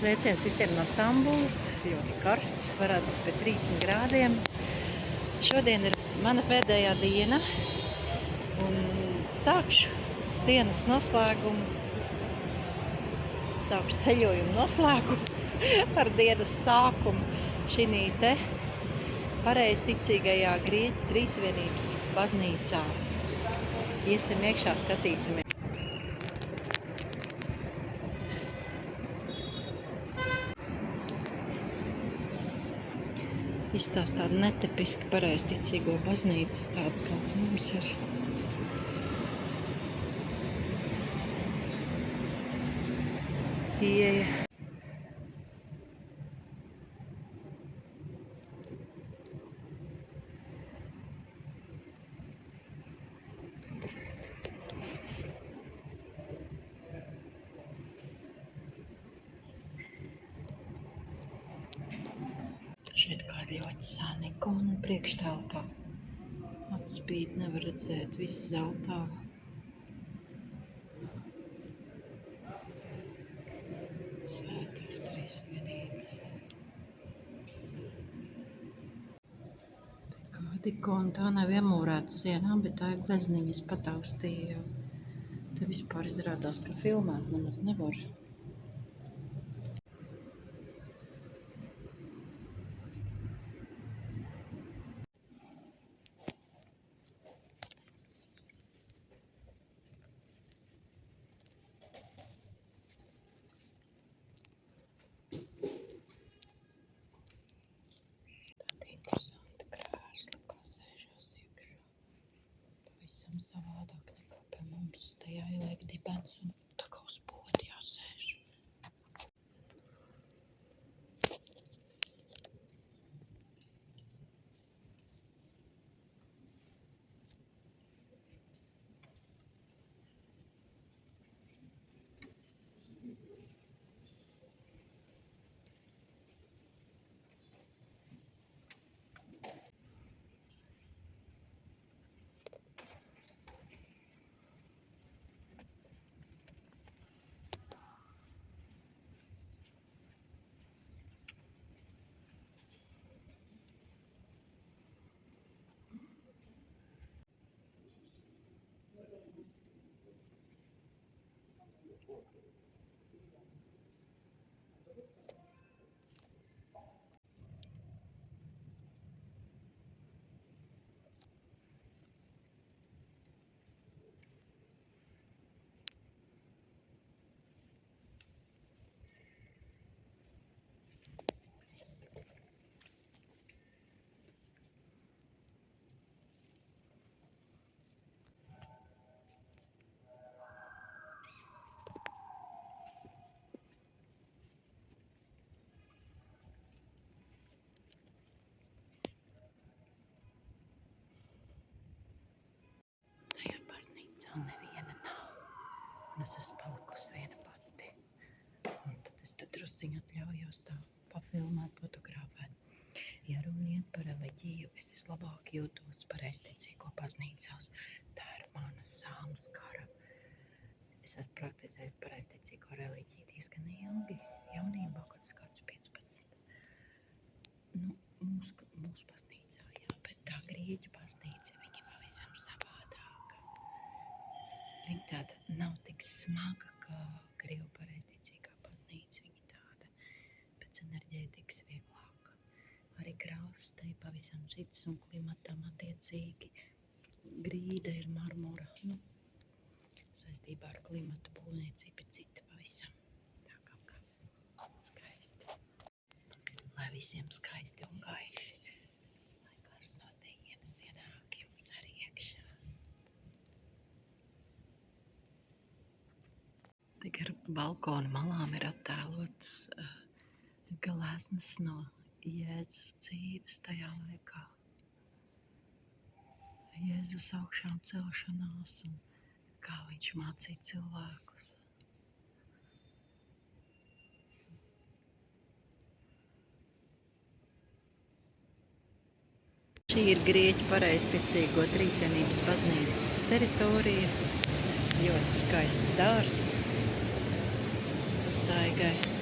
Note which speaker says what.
Speaker 1: Sveiciens visiem no Stambulas. Ļoti karsts, varētu būt pie 30 grādiem. Šodien ir mana pēdējā diena un sākšu dienas noslēgumu. Sākšu ceļojumu noslēgumu ar dienas sākumu šinī te pareizticīgajā Grieķu Trīsvienības baznīcā. Iesim iekšā, skatīsimies. Izstāsta tādu netipisku pareizticīgo baznīcas, tādu kāds mums ir. Ieja. Šeit kāda ļoti sena ikona priekštelpā. Atspīd, nevar redzēt visu zeltā. Svētās Trīsvienības. Kāda ikona, tā nav iemūrēta sienā, bet tā ir glezniņas pataustīja. Te vispār izrādās, ka filmēt nemaz nevar. Pavisam savādāk nekā pie mums. Tajā ieliek dibens un tā kā uz poda jāsēž. Tajā baznīcā neviena nav. Un es esmu palikusi viena pati. Un tad es drusciņu atļaujos tā pafilmēt, fotografēt. Ja runa iet par reliģiju, es vislabāk jūtos pareizticīgo baznīcās. Tā ir mana sāmas kara. Es esmu praktizējis pareizticīgo reliģiju diezgan ilgi. Jaunībā, kad skats 15. Mūsu baznīcā, jā, bet tā Grieķu baznīca, viņa pavisam savādāka. Viņa tāda nav tik smaga kā Krievu pareizticīgā baznīca. Viņa tāda pēc enerģētikas vieglāka. Arī krāsas te ir pavisam citas un klimatam attiecīgi. Grīda ir marmora. Saistībā ar klimatu būvniecība ir cita pavisam. Tā kā skaisti. Lai visiem skaisti un gaiši. Lai kāds no dienas ienāk jums arī iekšā. Tik ar balkona malām ir attēlots gleznas no Jēzus dzīves tajā laikā. Jēzus augšām celšanās un kā viņš mācīja cilvēkus. Šī ir Grieķu pareizticīgo Trīsvienības baznīcas teritorija. Ļoti skaists dārzs pastaigai.